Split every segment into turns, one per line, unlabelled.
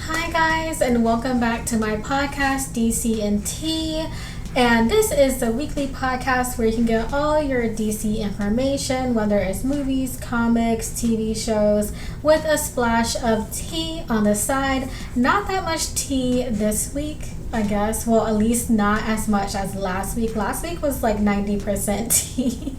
Hi guys, and welcome back to my podcast DC and T. And this is the weekly podcast where you can get all your DC information, whether it's movies, comics, TV shows, with a splash of tea on the side. Not that much tea this week, I guess. Well, at least not as much as last week. Last week was like 90% tea.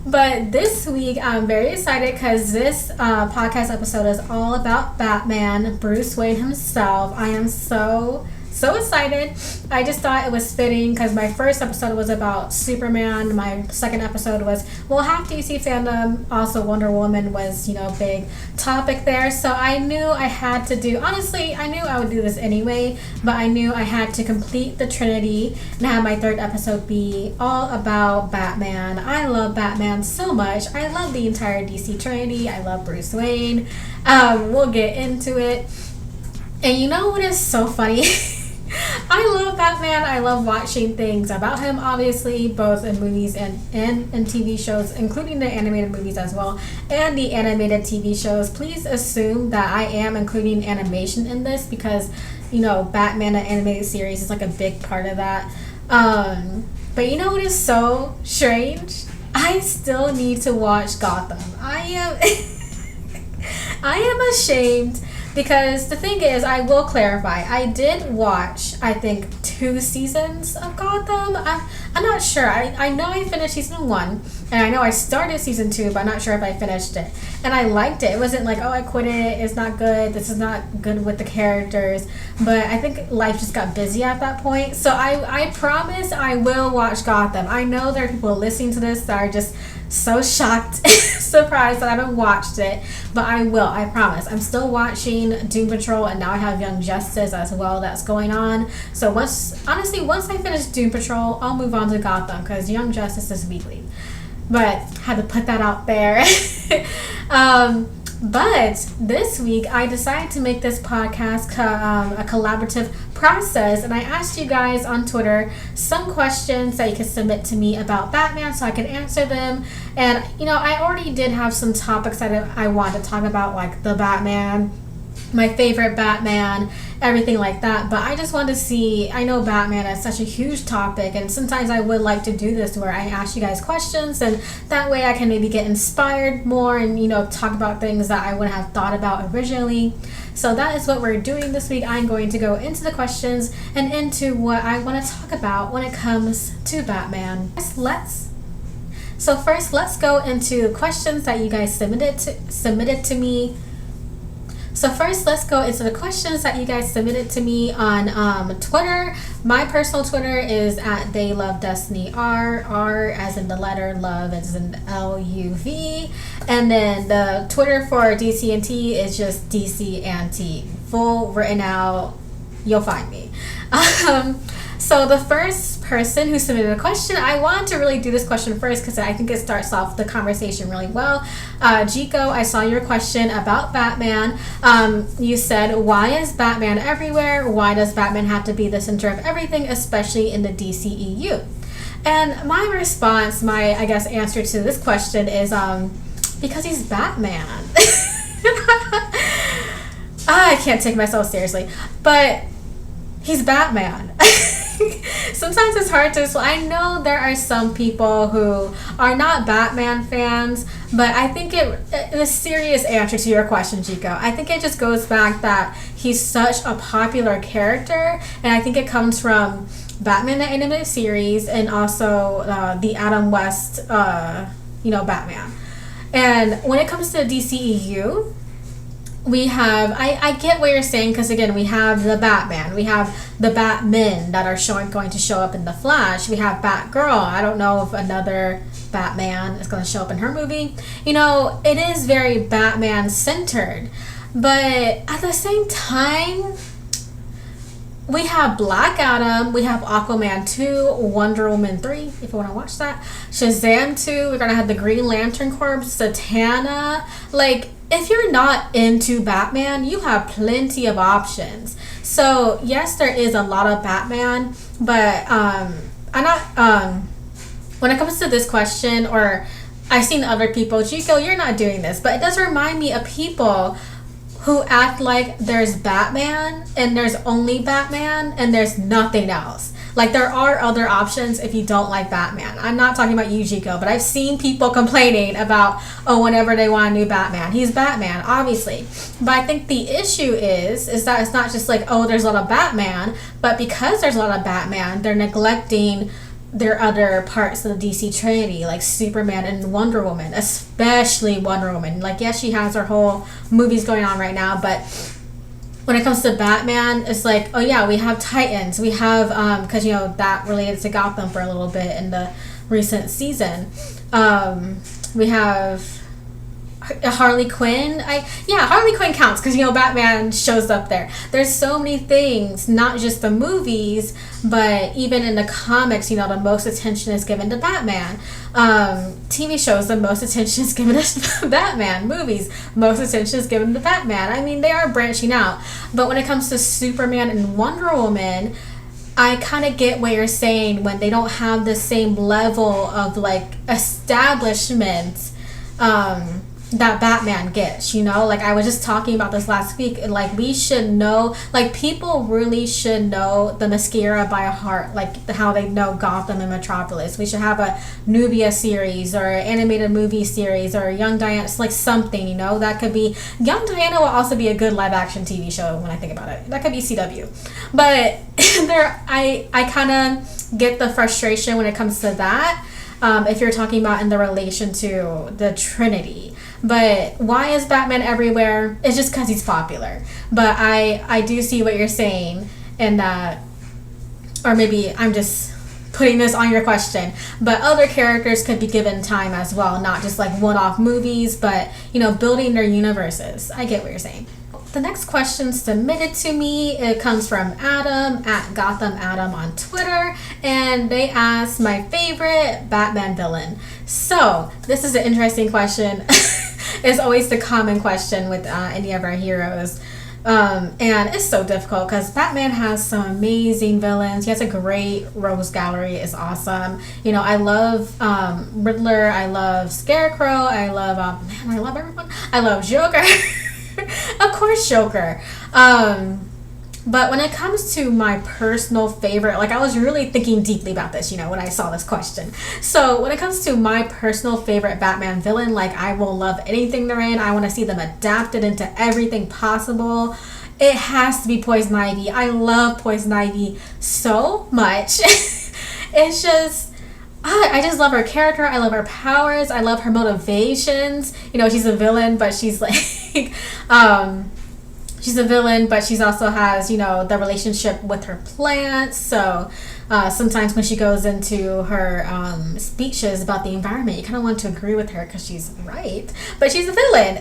But this week, I'm very excited because this podcast episode is all about Batman, Bruce Wayne himself. I am so excited. I just thought it was fitting because my first episode was about Superman. My second episode was, half DC fandom. Also, Wonder Woman was, big topic there. So I knew I had to do, honestly, I knew I would do this anyway, but I knew I had to complete the Trinity and have my third episode be all about Batman. I love Batman so much. I love the entire DC Trinity. I love Bruce Wayne. We'll get into it. And you know what is so funny? I love Batman. I love watching things about him, obviously, both in movies and TV shows, including the animated movies as well, and the animated TV shows. Please assume that I am including animation in this because, Batman, the animated series, is like a big part of that. But you know what is so strange? I still need to watch Gotham. I am ashamed. Because the thing is, I will clarify, I did watch, I think, 2 seasons of Gotham. I'm not sure. I know I finished season 1, and I know I started season 2, but I'm not sure if I finished it. And I liked it. It wasn't like, I quit it, it's not good, this is not good with the characters. But I think life just got busy at that point. So I promise I will watch Gotham. I know there are people listening to this that are just so shocked, surprised that I haven't watched it, but I will, I promise. I'm still watching Doom Patrol, and now I have Young Justice as well that's going on. So once I finish Doom Patrol, I'll move on to Gotham because Young Justice is weekly. But had to put that out there. But this week, I decided to make this podcast a collaborative process, and I asked you guys on Twitter some questions that you could submit to me about Batman so I could answer them. And, I already did have some topics that I wanted to talk about, like the Batman, my favorite Batman, everything like that. But I just wanted to see, I know Batman is such a huge topic, and sometimes I would like to do this where I ask you guys questions, and that way I can maybe get inspired more and, talk about things that I wouldn't have thought about originally. So that is what we're doing this week. I'm going to go into the questions and into what I want to talk about when it comes to Batman. So first, let's go into questions that you guys submitted to me. So first, let's go into the questions that you guys submitted to me on Twitter. My personal Twitter is at TheyLoveDestinyR, R as in the letter, love as in LUV. And then the Twitter for DC&T is just DC&T. Full written out, you'll find me. So the first person who submitted a question, I wanted to really do this question first because I think it starts off the conversation really well. Jico, I saw your question about Batman. You said, why is Batman everywhere? Why does Batman have to be the center of everything, especially in the DCEU? And my response, answer to this question is because he's Batman. I can't take myself seriously, but he's Batman. Sometimes it's hard to, so I know there are some people who are not Batman fans, but I think the serious answer to your question, Jico, I think it just goes back that he's such a popular character, and I think it comes from Batman the Animated Series and also the Adam West, Batman. And when it comes to the DCEU, we have, I get what you're saying, because again, we have the Batman, we have the Batmen that are going to show up in The Flash, we have Batgirl. I don't know if another Batman is going to show up in her movie. It is very Batman centered, but at the same time, we have Black Adam, we have Aquaman 2, Wonder Woman 3, if you want to watch that, Shazam 2, we're going to have the Green Lantern Corps, Satana. If you're not into Batman, you have plenty of options. So, yes, there is a lot of Batman, but I'm not, when it comes to this question, or I've seen other people, Jico, you're not doing this, but it does remind me of people who act like there's Batman and there's only Batman and there's nothing else. Like, there are other options if you don't like Batman. I'm not talking about Yujiko, but I've seen people complaining about, oh, whenever they want a new Batman. He's Batman, obviously. But I think the issue is that it's not just like, oh, there's a lot of Batman, but because there's a lot of Batman, they're neglecting their other parts of the DC Trinity, like Superman and Wonder Woman, especially Wonder Woman. Like, yes, she has her whole movies going on right now, but when it comes to Batman, it's like, oh yeah, we have Titans. We have, because, you know, that related to Gotham for a little bit in the recent season. We have Harley Quinn. Harley Quinn counts because, you know, Batman shows up there. There's so many things, not just the movies, but even in the comics, you know, the most attention is given to Batman. TV shows, the most attention is given to Batman. Movies, most attention is given to Batman. I mean, they are branching out. But when it comes to Superman and Wonder Woman, I kind of get what you're saying when they don't have the same level of, like, establishment that Batman gets, you know? Like, I was just talking about this last week, and, like, we should know, like, people really should know the Mascara by heart, like how they know Gotham and Metropolis. We should have a Nubia series or an animated movie series or Young Diana. It's like something, you know? That could be, Young Diana will also be a good live action TV show when I think about it. That could be CW. But I kind of get the frustration when it comes to that, if you're talking about in the relation to the Trinity. But why is Batman everywhere? It's just because he's popular. But I do see what you're saying in that, or maybe I'm just putting this on your question, but other characters could be given time as well, not just like one-off movies, but, you know, building their universes. I get what you're saying. The next question submitted to me, it comes from Adam at Gotham Adam on Twitter, and they asked my favorite Batman villain. So this is an interesting question. It's always the common question with any of our heroes. And it's so difficult because Batman has some amazing villains. He has a great rogues gallery. It's awesome. You know, I love Riddler. I love Scarecrow. I love, I love everyone. I love Joker. Of course, Joker. But when it comes to my personal favorite, like, I was really thinking deeply about this, you know, when I saw this question. So when it comes to my personal favorite Batman villain, like, I will love anything they're in. I want to see them adapted into everything possible. It has to be Poison Ivy. I love Poison Ivy so much. It's just, I just love her character. I love her powers. I love her motivations. You know, she's a villain, but she's like, she's a villain, but she's also has, you know, the relationship with her plants. So sometimes when she goes into her speeches about the environment, you kind of want to agree with her because she's right, but she's a villain.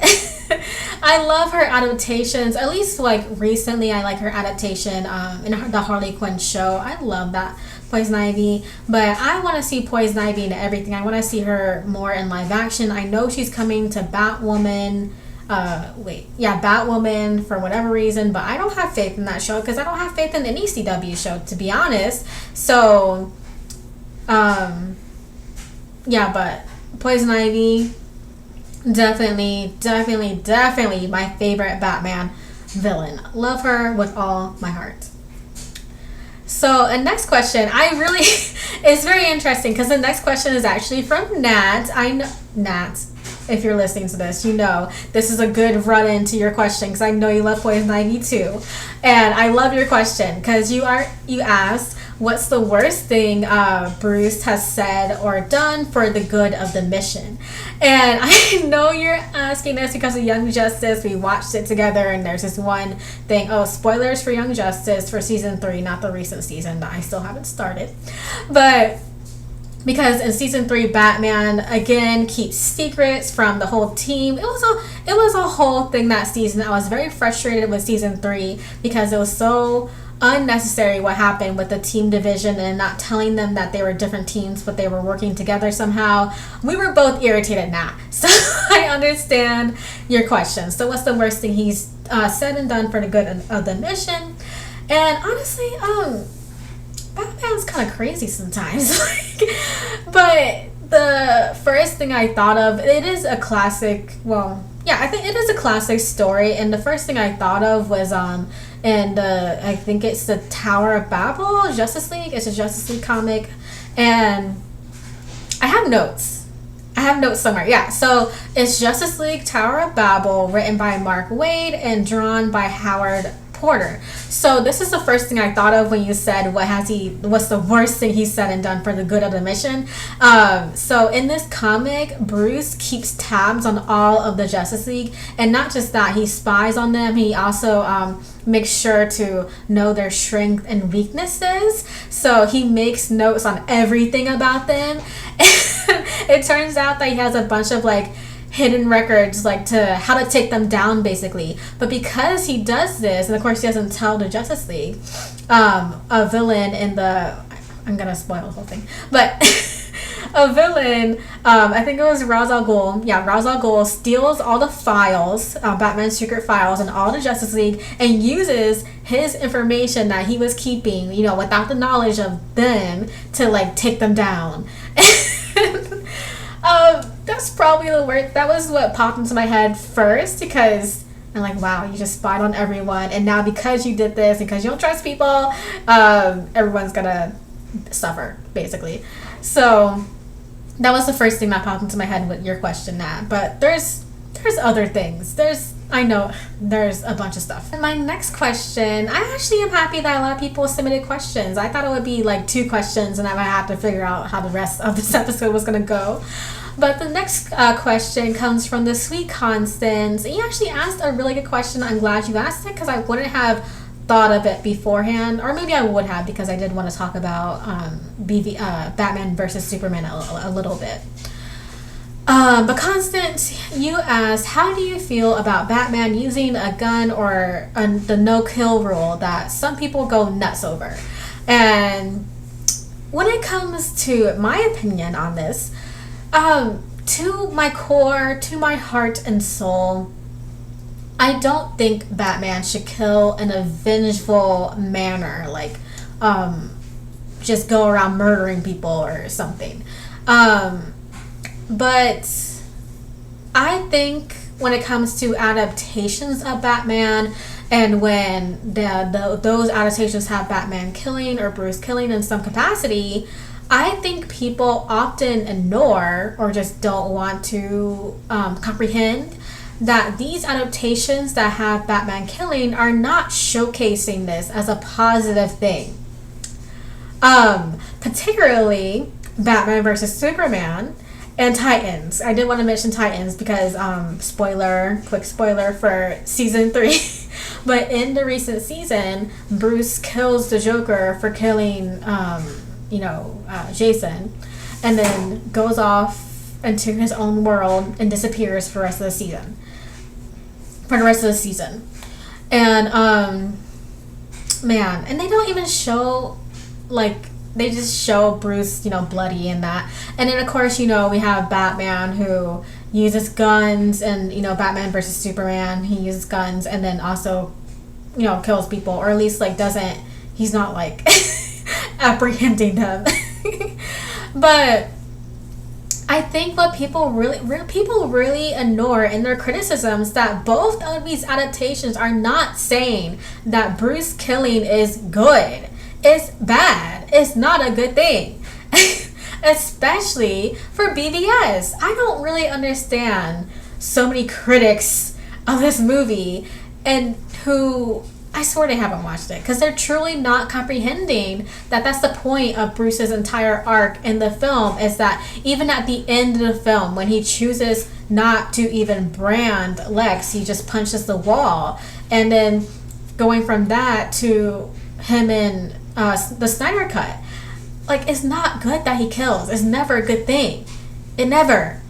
I love her adaptations. At least, like, recently, I like her adaptation in the Harley Quinn show. I love that, Poison Ivy. But I want to see Poison Ivy in everything. I want to see her more in live action. I know she's coming to Batwoman. Batwoman for whatever reason, but I don't have faith in that show because I don't have faith in any CW show, to be honest. So, but Poison Ivy, definitely my favorite Batman villain. Love her with all my heart. So, a next question, it's very interesting because the next question is actually from Nat. I know, Nat, if you're listening to this, you know this is a good run-in to your question because I know you love Poison Ivy too. And I love your question because you asked, what's the worst thing Bruce has said or done for the good of the mission? And I know you're asking this because of Young Justice. We watched it together, and there's this one thing. Oh, spoilers for Young Justice for season 3, not the recent season that I still haven't started. But because in season 3, Batman again keeps secrets from the whole team. It was a whole thing that season. I was very frustrated with season 3 because it was so unnecessary what happened with the team division and not telling them that they were different teams but they were working together somehow. We were both irritated now. So I understand your question. So what's the worst thing he's said and done for the good of the mission? And honestly, Batman's kind of crazy sometimes. But the first thing I thought of, it is a classic, well, yeah, I think it is a classic story, and the first thing I thought of was and I think it's the Tower of Babel, Justice League. It's a Justice League comic, and I have notes. I have notes somewhere. Yeah, so it's Justice League Tower of Babel, written by Mark Waid and drawn by Howard Porter. So this is the first thing I thought of when you said what's the worst thing he said and done for the good of the mission. So in this comic, Bruce keeps tabs on all of the Justice League, and not just that, he spies on them. He also makes sure to know their strengths and weaknesses. So he makes notes on everything about them. It turns out that he has a bunch of like hidden records, like to how to take them down basically. But because he does this, and of course he doesn't tell the Justice League, a villain in the, I'm gonna spoil the whole thing, but a villain, I think it was Ra's al Ghul. Yeah, Ra's al Ghul steals all the files, Batman's secret files, and all the Justice League, and uses his information that he was keeping, you know, without the knowledge of them, to like take them down. That's probably the word. That was what popped into my head first, because I'm like, wow, you just spied on everyone, and now because you did this, because you don't trust people, everyone's gonna suffer basically. So that was the first thing that popped into my head with your question, Nat. But there's other things. I know there's a bunch of stuff. And my next question, I actually am happy that a lot of people submitted questions. I thought it would be like 2 questions and I might have to figure out how the rest of this episode was gonna go. But the next question comes from the Sweet Constance. And you actually asked a really good question. I'm glad you asked it, because I wouldn't have thought of it beforehand, or maybe I would have, because I did want to talk about Batman versus Superman a little bit. But Constance, you asked, how do you feel about Batman using a gun or the no-kill rule that some people go nuts over? And when it comes to my opinion on this, to my core, to my heart and soul, I don't think Batman should kill in a vengeful manner, like just go around murdering people or something. But I think when it comes to adaptations of Batman, and when those adaptations have Batman killing or Bruce killing in some capacity, I think people often ignore or just don't want to comprehend that these adaptations that have Batman killing are not showcasing this as a positive thing. Particularly Batman versus Superman and Titans. I did want to mention Titans because quick spoiler for season 3. But in the recent season, Bruce kills the Joker for killing Jason, and then goes off into his own world and disappears for the rest of the season. And man, and they don't even show, like, they just show Bruce, bloody in that. And then of course, we have Batman who uses guns, and Batman versus Superman, he uses guns and then also kills people, or at least he's not like apprehending them. But I think what people really ignore in their criticisms, that both of these adaptations are not saying that Bruce killing is good. It's bad. It's not a good thing. Especially for BVS. I don't really understand so many critics of this movie, and who, I swear they haven't watched it, because they're truly not comprehending that that's the point of Bruce's entire arc in the film, is that even at the end of the film, when he chooses not to even brand Lex, he just punches the wall. And then going from that to him in the Snyder cut, it's not good that he kills. It's never a good thing. It never.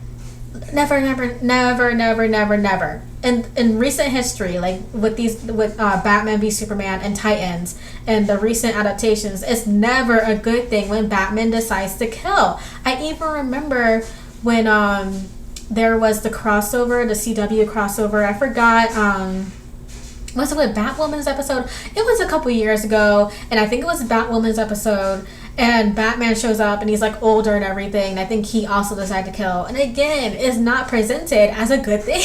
And in recent history, with Batman v Superman and Titans and the recent adaptations, it's never a good thing when Batman decides to kill. I even remember when there was the crossover, the CW crossover. I forgot. Was it with Batwoman's episode? It was a couple years ago, and I think it was Batwoman's episode. And Batman shows up, and he's older and everything. And I think he also decided to kill. And again, is not presented as a good thing.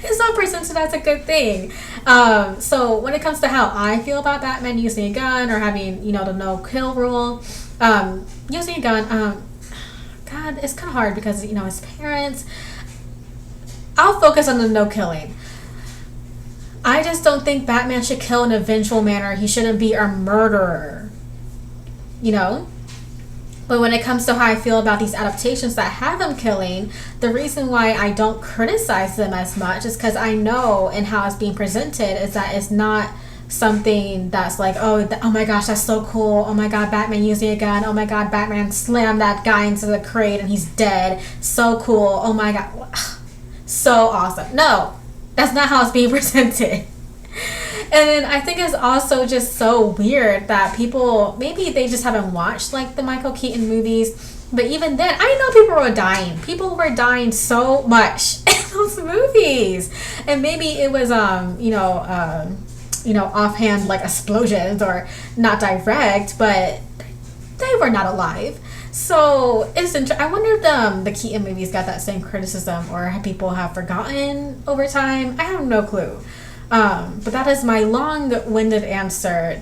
it's not presented as a good thing. So when it comes to how I feel about Batman using a gun or having, the no kill rule, using a gun, God, it's kind of hard because, his parents. I'll focus on the no killing. I just don't think Batman should kill in a vengeful manner. He shouldn't be a murderer. But when it comes to how I feel about these adaptations that have him killing, the reason why I don't criticize them as much is because I know and how it's being presented is that it's not something that's like, oh my gosh, that's so cool. Oh my god, Batman using a gun. Oh my god, Batman slammed that guy into the crate and he's dead. So cool. Oh my god. So awesome. No, that's not how it's being presented. And I think it's also just so weird that people, maybe they just haven't watched like the Michael Keaton movies, but even then, I know people were dying. People were dying so much in those movies. And maybe it was, offhand like explosions or not direct, but they were not alive. So it's I wonder if the Keaton movies got that same criticism or people have forgotten over time. I have no clue. But that is my long-winded answer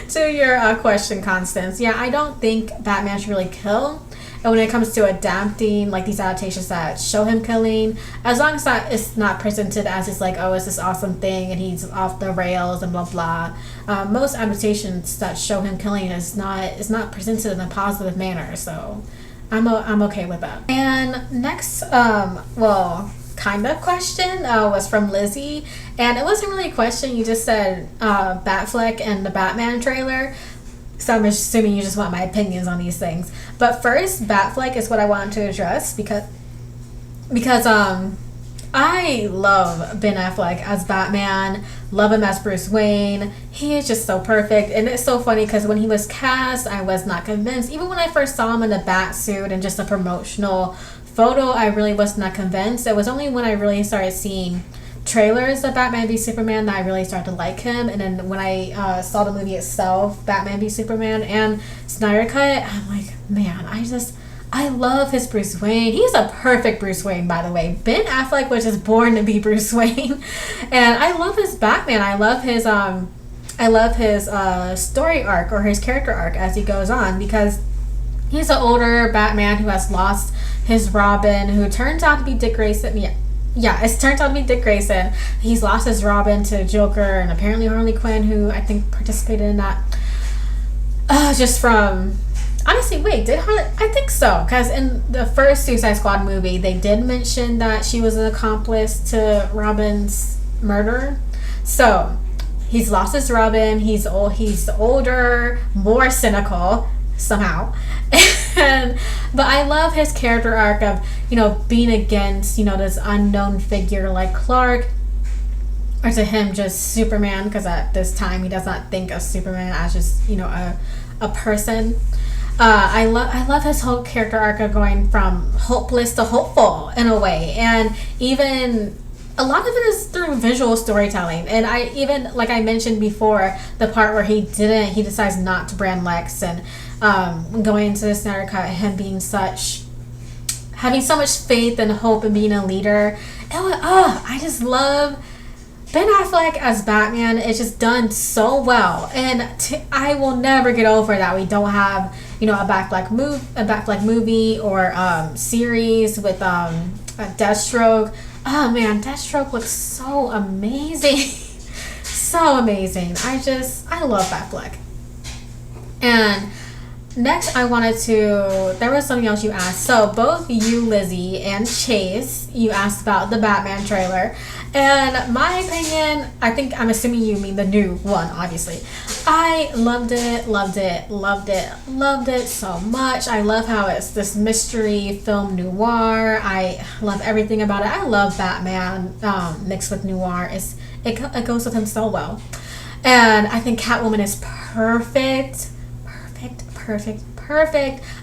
to your question, Constance. Yeah, I don't think Batman should really kill. And when it comes to adapting, like these adaptations that show him killing, as long as that it's not presented as it's like, oh, it's this awesome thing and he's off the rails and blah blah. Most adaptations that show him killing is not presented in a positive manner. So I'm okay with that. And next, kind of question was from Lizzie, and it wasn't really a question. You just said Batfleck and the Batman trailer. So I'm assuming you just want my opinions on these things. But first, Batfleck is what I wanted to address because I love Ben Affleck as Batman, love him as Bruce Wayne. He is just so perfect. And it's so funny because when he was cast, I was not convinced. Even when I first saw him in a bat suit and just a promotional photo, I really was not convinced. It was only when I really started seeing trailers of Batman v Superman that I really started to like him. And then when I saw the movie itself, Batman v Superman and Snyder Cut, I'm like, man, I love his Bruce Wayne. He's a perfect Bruce Wayne, by the way. Ben Affleck was just born to be Bruce Wayne. And I love his Batman. I love his story arc or his character arc as he goes on, because he's an older Batman who has lost his Robin, who turns out to be Dick Grayson. Yeah, it turns out to be Dick Grayson. He's lost his Robin to Joker and apparently Harley Quinn, who I think participated in that. Just from... Honestly, wait, did Harley... I think so, because in the first Suicide Squad movie, they did mention that she was an accomplice to Robin's murder. So, he's lost his Robin, he's older, more cynical, somehow. But I love his character arc of, being against, this unknown figure like Clark, or to him just Superman, because at this time he does not think of Superman as just, a person. I love his whole character arc of going from hopeless to hopeful in a way, and even a lot of it is through visual storytelling. And I even, like I mentioned before, the part where he decides not to brand Lex, and going into the Snyder Cut, him having so much faith and hope in being a leader. I just love Ben Affleck as Batman. It's just done so well, and I will never get over that we don't have a Batfleck movie or series with a Deathstroke. Oh man, Deathstroke looks so amazing. So amazing. I love Batfleck. And next, there was something else you asked. So both you, Lizzie, and Chase, you asked about the Batman trailer. And my opinion, I'm assuming you mean the new one, obviously. I loved it so much. I love how it's this mystery film noir. I love everything about it. I love Batman mixed with noir. It goes with him so well. And I think Catwoman is perfect.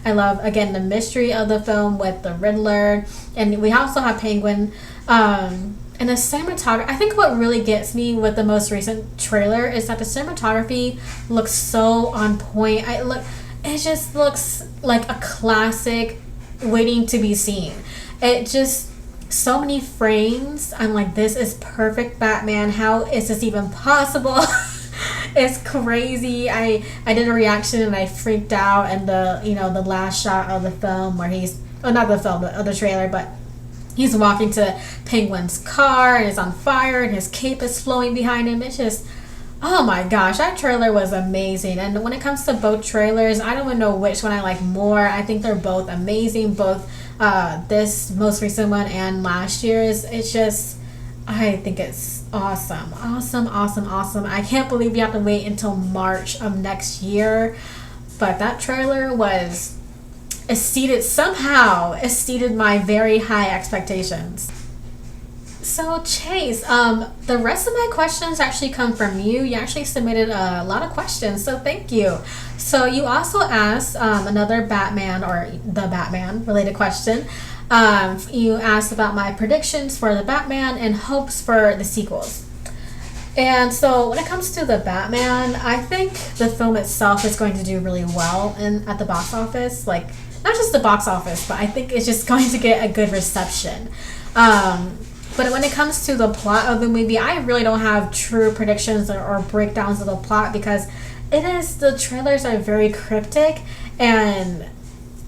I love, again, the mystery of the film with the Riddler, and we also have Penguin. And the cinematography, I think what really gets me with the most recent trailer is that the cinematography looks so on point. It just looks like a classic waiting to be seen. so many frames. I'm like, this is perfect Batman. How is this even possible? It's crazy. I did a reaction and I freaked out, and the last shot of the film where he's, oh, not the film, the trailer, but he's walking to Penguin's car and it's on fire and his cape is flowing behind him. It's just, oh my gosh, that trailer was amazing. And when it comes to both trailers, I don't even know which one I like more. I think they're both amazing, both this most recent one and last year's. It's just, I think it's awesome. I can't believe we have to wait until March of next year. But that trailer was exceeded my very high expectations. So Chase, the rest of my questions actually come from you. You actually submitted a lot of questions, so thank you. So you also asked another Batman or the Batman related question. You asked about my predictions for the Batman and hopes for the sequels. And so when it comes to the Batman, I think the film itself is going to do really well at the box office. Like, not just the box office, but I think it's just going to get a good reception. But when it comes to the plot of the movie, I really don't have true predictions or breakdowns of the plot, because the trailers are very cryptic, and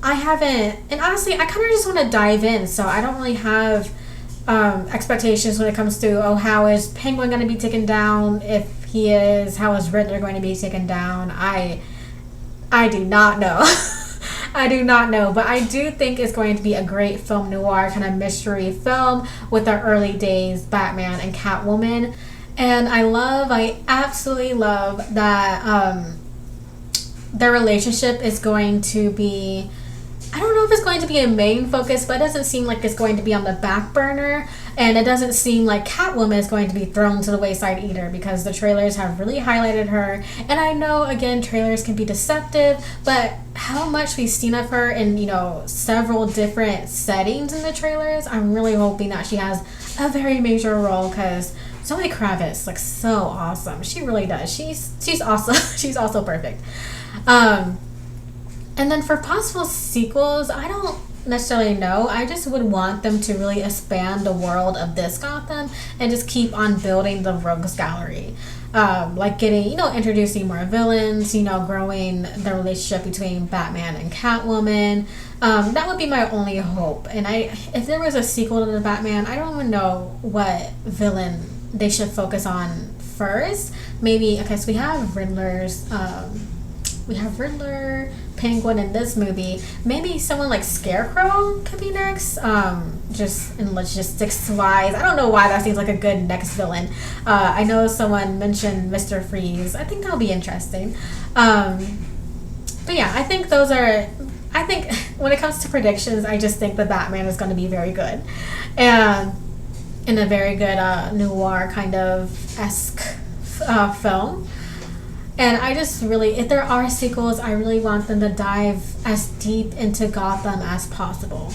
honestly, I kind of just want to dive in, so I don't really have expectations when it comes to, how is Penguin going to be taken down? If he is, how is Riddler going to be taken down? I do not know. I do not know, but I do think it's going to be a great film noir kind of mystery film with the early days Batman and Catwoman. And I absolutely love that their relationship is going to be, I don't know if it's going to be a main focus, but it doesn't seem like it's going to be on the back burner. And it doesn't seem like Catwoman is going to be thrown to the wayside either, because the trailers have really highlighted her. And I know, again, trailers can be deceptive, but how much we've seen of her in, several different settings in the trailers, I'm really hoping that she has a very major role, because Zoe Kravitz looks so awesome. She really does. She's awesome. She's also perfect. And then for possible sequels, I don't necessarily know. I just would want them to really expand the world of this Gotham and just keep on building the rogues gallery. Like getting, introducing more villains, growing the relationship between Batman and Catwoman. That would be my only hope. And if there was a sequel to the Batman, I don't even know what villain they should focus on first. Maybe, okay, so we have Riddler, Penguin in this movie. Maybe someone like Scarecrow could be next. Just in logistics wise, I don't know why that seems like a good next villain. I know someone mentioned Mr. Freeze. I think that'll be interesting. But yeah, I think when it comes to predictions, I just think the Batman is going to be very good, and in a very good noir kind of esque film. And I just really, if there are sequels, I really want them to dive as deep into Gotham as possible.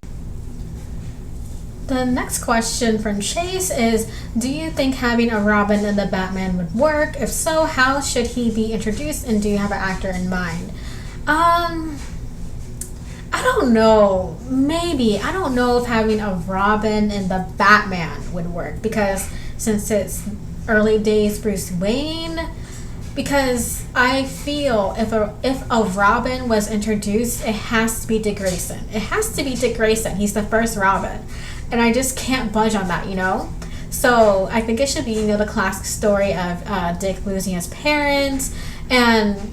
The next question from Chase is, do you think having a Robin in the Batman would work? If so, how should he be introduced, and do you have an actor in mind? I don't know. Maybe. I don't know if having a Robin in the Batman would work, because since it's early days Bruce Wayne, because I feel if a Robin was introduced, it has to be Dick Grayson. It has to be Dick Grayson. He's the first Robin. And I just can't budge on that, So I think it should be, the classic story of Dick losing his parents. And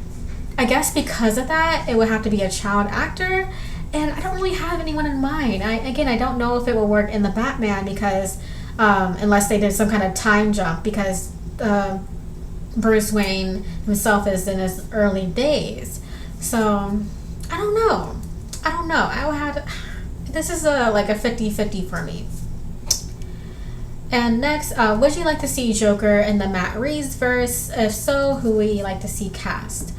I guess because of that, it would have to be a child actor. And I don't really have anyone in mind. I don't know if it will work in the Batman, because unless they did some kind of time jump, because Bruce Wayne himself is in his early days. So I don't know. I will have to, this is like a 50-50 for me. And next, would you like to see Joker in the Matt Reeves verse? If so, who would you like to see cast?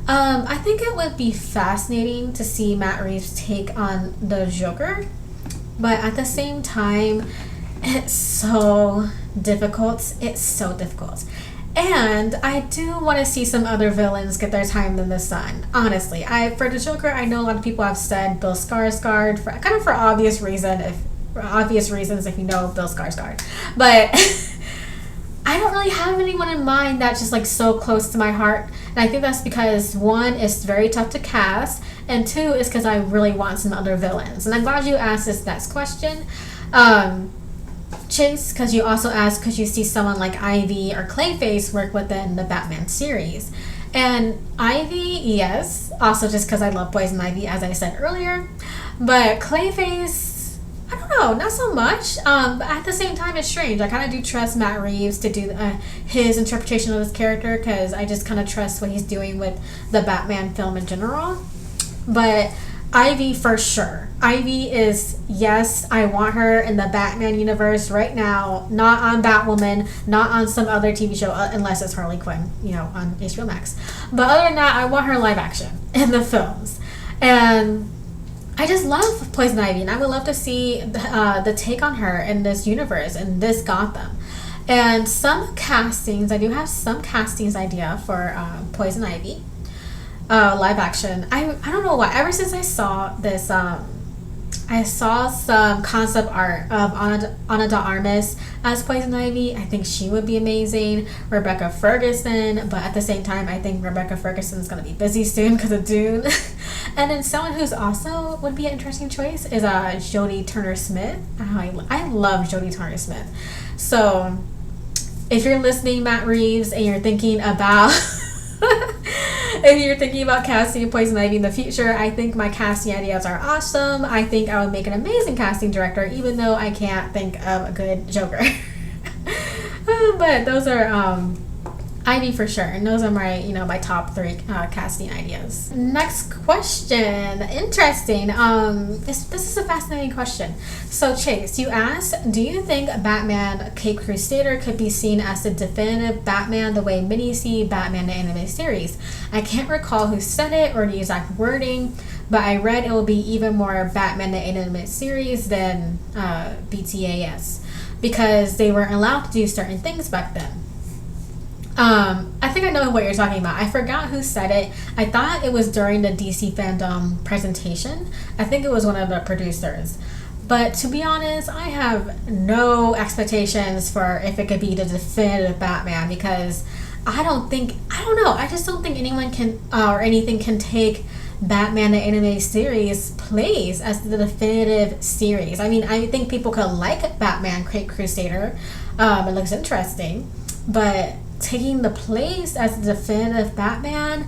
I think it would be fascinating to see Matt Reeves take on the Joker, but at the same time, it's so difficult. And I do want to see some other villains get their time in the sun. Honestly, for the Joker, I know a lot of people have said Bill Skarsgård for obvious reason. for obvious reasons if you know Bill Skarsgård. But I don't really have anyone in mind that's just like so close to my heart. And I think that's because one, it's very tough to cast, and two, is because I really want some other villains. And I'm glad you asked this next question. Chase, because you also asked, could you see someone like Ivy or Clayface work within the Batman series? And Ivy, yes. Also just because I love Poison Ivy, as I said earlier. But Clayface, I don't know, not so much. But at the same time, it's strange. I kind of do trust Matt Reeves to do his interpretation of this character, because I just kind of trust what he's doing with the Batman film in general. But Ivy, for sure. Ivy is, yes, I want her in the Batman universe right now. Not on Batwoman, not on some other TV show, unless it's Harley Quinn, on HBO Max. But other than that, I want her live action in the films. And I just love Poison Ivy, and I would love to see the take on her in this universe, in this Gotham. And some castings, I do have some castings idea for Poison Ivy. Live action. I don't know why. Ever since I saw this, I saw some concept art of Ana de Armas as Poison Ivy. I think she would be amazing. Rebecca Ferguson, but at the same time, I think Rebecca Ferguson is going to be busy soon because of Dune. And then someone who's also would be an interesting choice is Jodie Turner-Smith. I love Jodie Turner-Smith. So if you're listening, Matt Reeves, and you're thinking about if you're thinking about casting Poison Ivy in the future, I think my casting ideas are awesome. I think I would make an amazing casting director, even though I can't think of a good Joker. But those are Ivy for sure, and those are my my top 3 casting ideas. Next question, interesting. This is a fascinating question. So Chase, you asked, do you think Batman Caped Crusader could be seen as the definitive Batman the way many see Batman the animated series? I can't recall who said it or the exact wording, but I read it will be even more Batman the animated series than BTAS, because they weren't allowed to do certain things back then. I think I know what you're talking about. I forgot who said it. I thought it was during the DC Fandom presentation. I think it was one of the producers. But to be honest, I have no expectations for if it could be the definitive Batman, because I just don't think anyone can or anything can take Batman the animated series plays as the definitive series. I mean, I think people could like Batman Caped Crusader. It looks interesting, but taking the place as the definitive Batman,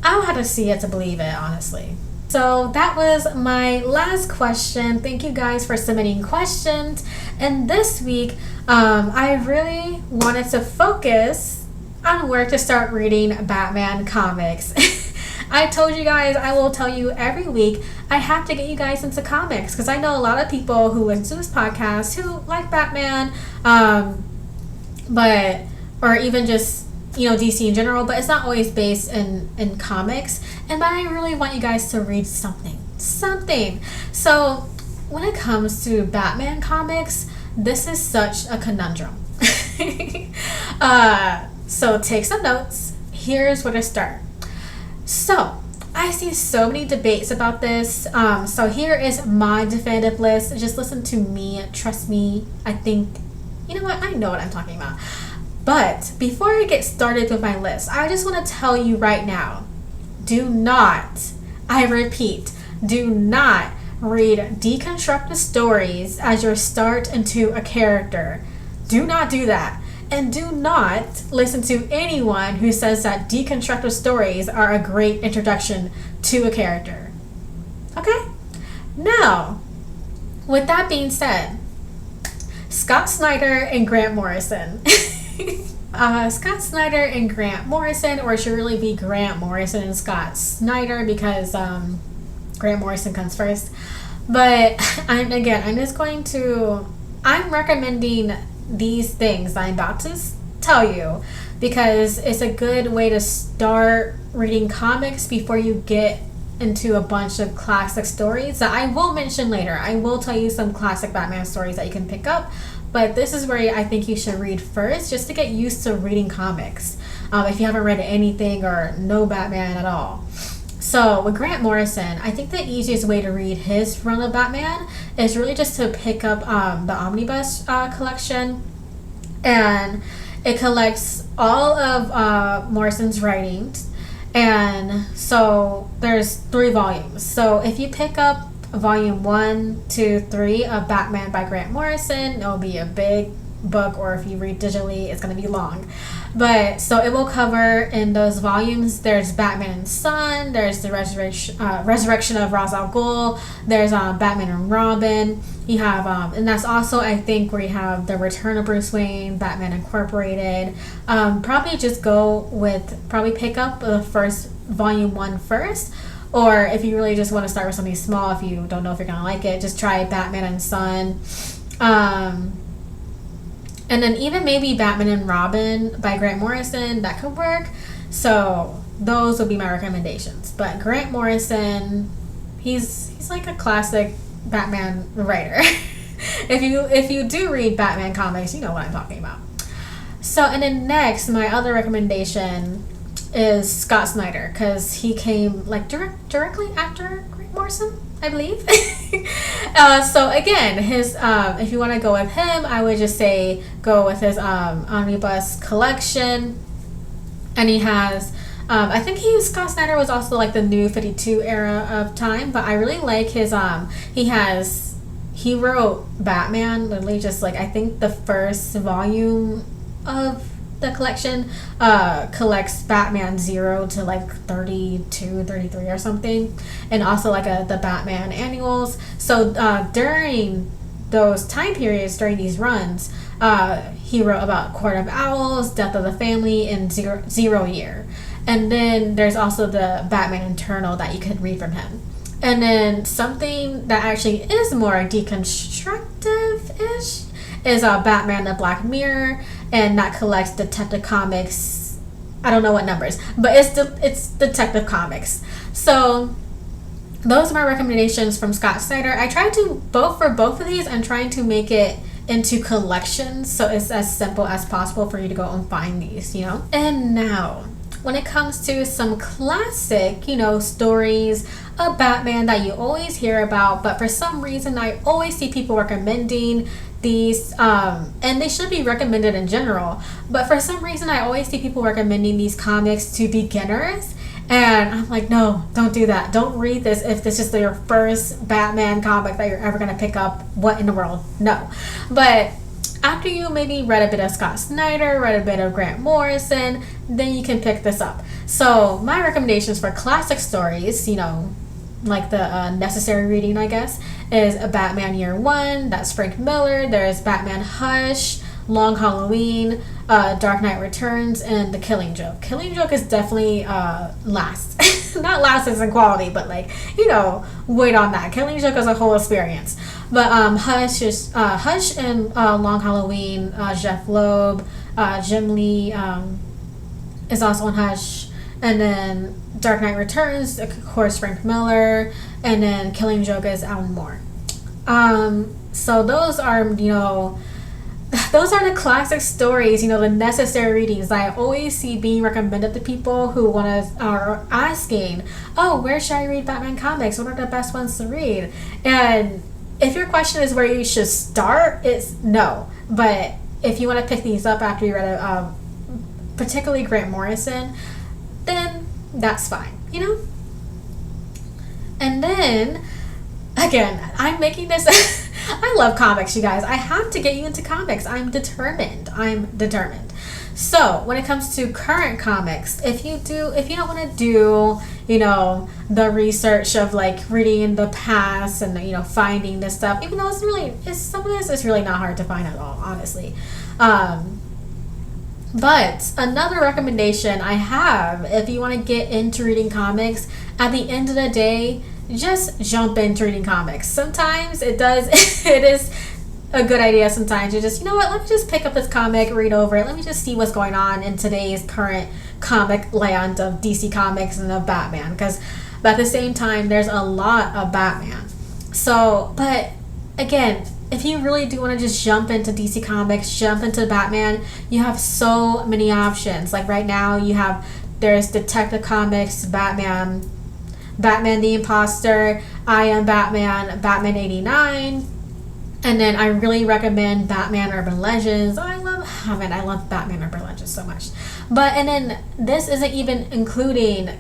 I don't have to see it to believe it, honestly. So that was my last question. Thank you guys for submitting questions. And this week, I really wanted to focus on where to start reading Batman comics. I told you guys, I will tell you every week, I have to get you guys into comics, because I know a lot of people who listen to this podcast who like Batman, or even just DC in general, but it's not always based in comics. But I really want you guys to read something. So when it comes to Batman comics, this is such a conundrum. So take some notes. Here's where to start. So I see so many debates about this. So here is my definitive list. Just listen to me. Trust me. I think, I know what I'm talking about. But before I get started with my list, I just want to tell you right now, do not, I repeat, do not read deconstructed stories as your start into a character. Do not do that. And do not listen to anyone who says that deconstructed stories are a great introduction to a character. Okay? Now, with that being said, Scott Snyder and Grant Morrison. Scott Snyder and Grant Morrison, or it should really be Grant Morrison and Scott Snyder, because Grant Morrison comes first. But I'm recommending these things I'm about to tell you because it's a good way to start reading comics before you get into a bunch of classic stories that I will mention later. I will tell you some classic Batman stories that you can pick up, but this is where I think you should read first, just to get used to reading comics if you haven't read anything or know Batman at all. So with Grant Morrison, I think the easiest way to read his run of Batman is really just to pick up the Omnibus collection, and it collects all of Morrison's writings. And so there's 3 volumes. So if you pick up volume 1, 2, 3 of Batman by Grant Morrison, it'll be a big book, or if you read digitally, it's going to be long. But so it will cover in those volumes, there's Batman and Son, there's the resurrection of Ra's al Ghul, there's Batman and Robin. You have and that's also, I think, where you have the Return of Bruce Wayne, Batman Incorporated. Probably just probably pick up the first volume 1 first, or if you really just want to start with something small, if you don't know if you're gonna like it, just try Batman and Son. And then even maybe Batman and Robin by Grant Morrison, that could work. So those would be my recommendations. But Grant Morrison, he's like a classic Batman writer. If you do read Batman comics, you know what I'm talking about. So, and then next, my other recommendation is Scott Snyder, because he came like directly after Grant Morrison, I believe. So again, his if you want to go with him, I would just say go with his omnibus collection. And he has I think Scott Snyder was also like the New 52 era of time, but I really like his he wrote Batman literally just like, I think the first volume of the collection collects Batman 0 to like 32, 33 or something, and also like the Batman annuals. So during those time periods, during these runs, he wrote about Court of Owls, Death of the Family, and Zero Year. And then there's also the Batman Eternal that you could read from him. And then something that actually is more deconstructive-ish is Batman the Black Mirror, and that collects Detective Comics. I don't know what numbers, but it's Detective Comics. So those are my recommendations from Scott Snyder. I tried to for both of these, I'm trying to make it into collections, so it's as simple as possible for you to go and find these, you know. And now, when it comes to some classic, stories of Batman that you always hear about, but for some reason I always see people recommending these, and they should be recommended in general, but for some reason I always see people recommending these comics to beginners, and I'm like, no, don't do that. Don't read this if this is your first Batman comic that you're ever going to pick up. What in the world? No. But after you maybe read a bit of Scott Snyder, read a bit of Grant Morrison, then you can pick this up. So my recommendations for classic stories, like the necessary reading, I guess, is a Batman Year One. That's Frank Miller. There's Batman Hush, Long Halloween, Dark Knight Returns, and The Killing Joke. Killing Joke is definitely last. Not last as in quality, but wait on that. Killing Joke is a whole experience. But Hush and Long Halloween, Jeff Loeb, Jim Lee is also on Hush. And then Dark Knight Returns, of course, Frank Miller. And then Killing Joke is Alan Moore. So those are, those are the classic stories, the necessary readings that I always see being recommended to people who are asking, oh, where should I read Batman comics? What are the best ones to read? And if your question is where you should start, it's no. But if you want to pick these up after you read particularly Grant Morrison, then that's fine, And then, again, I'm making this... I love comics, you guys. I have to get you into comics. I'm determined. So, when it comes to current comics, if you don't want to do, the research of reading the past and, finding this stuff, even though some of this is really not hard to find at all, honestly. But another recommendation I have, if you want to get into reading comics, at the end of the day, just jump into reading comics. Sometimes it is a good idea sometimes. You just, let me just pick up this comic, read over it. Let me just see what's going on in today's current comic land of DC Comics and of Batman. But at the same time, there's a lot of Batman. So, but again, if you really do want to just jump into DC Comics, jump into Batman, you have so many options. Like right now, there's Detective Comics, Batman, Batman the Imposter, I Am Batman, Batman 89. And then I really recommend Batman Urban Legends. I love Batman Urban Legends so much. But, and then this isn't even including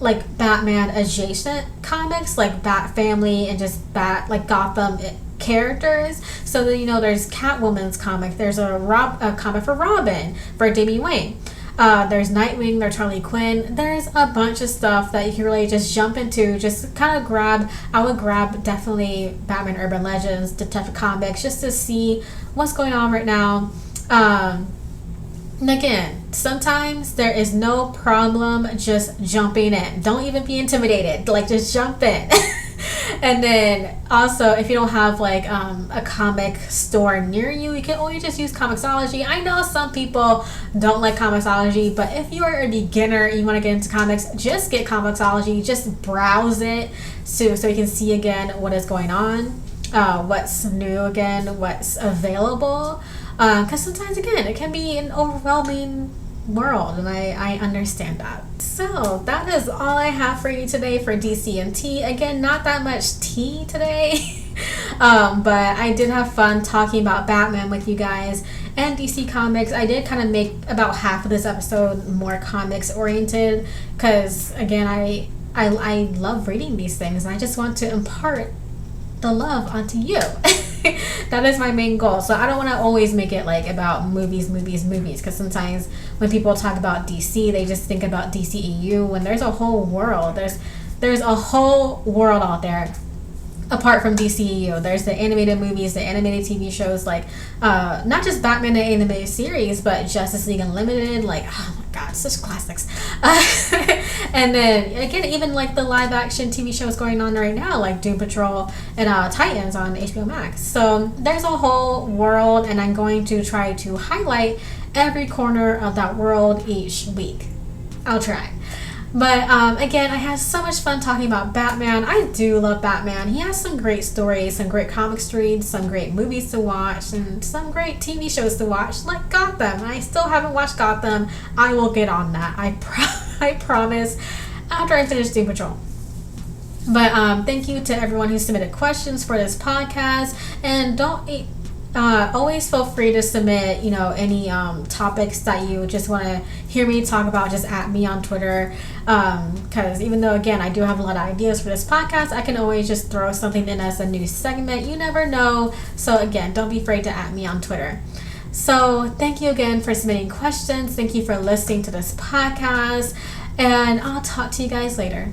like Batman adjacent comics like Bat Family and just like Gotham characters. So that, you know, there's Catwoman's comic, there's a comic for Robin for Damian Wayne, there's Nightwing, there's Harley Quinn. There's a bunch of stuff that you can really just jump into, just kind of grab. I would grab definitely Batman Urban Legends, Detective Comics, just to see what's going on right now. And again, sometimes there is no problem just jumping in. Don't even be intimidated. Like, just jump in. And then also, if you don't have like a comic store near you, you can always just use Comixology. I know some people don't like Comixology, but if you are a beginner and you want to get into comics, just get Comixology. Just browse it so you can see again what is going on, what's new again, what's available. Because sometimes, again, it can be an overwhelming world, and I understand that. So that is all I have for you today for DC and T. Again, not that much tea today. But I did have fun talking about Batman with you guys and DC Comics. I did kind of make about half of this episode more comics oriented because, again, I love reading these things, and I just want to impart the love onto you. That is my main goal. So I don't want to always make it like about movies, because sometimes when people talk about DC, they just think about DCEU, when there's a whole world. There's a whole world out there apart from DCEU. There's the animated movies, the animated TV shows, like not just Batman the animated series, but Justice League Unlimited, like, oh my god, such classics. And then again, even like the live action TV shows going on right now, like Doom Patrol and Titans on HBO Max. So there's a whole world, and I'm going to try to highlight every corner of that world each week. I'll try. But again, I had so much fun talking about Batman. I do love Batman. He has some great stories, some great comics to read, some great movies to watch, and some great TV shows to watch, like Gotham. I still haven't watched Gotham. I will get on that. I promise, after I finish Doom Patrol. But thank you to everyone who submitted questions for this podcast. And don't always feel free to submit, you know, any topics that you just want to hear me talk about. Just at me on Twitter, because even though, again, I do have a lot of ideas for this podcast, I can always just throw something in as a new segment. You never know. So again, don't be afraid to at me on Twitter. So thank you again for submitting questions. Thank you for listening to this podcast, and I'll talk to you guys later.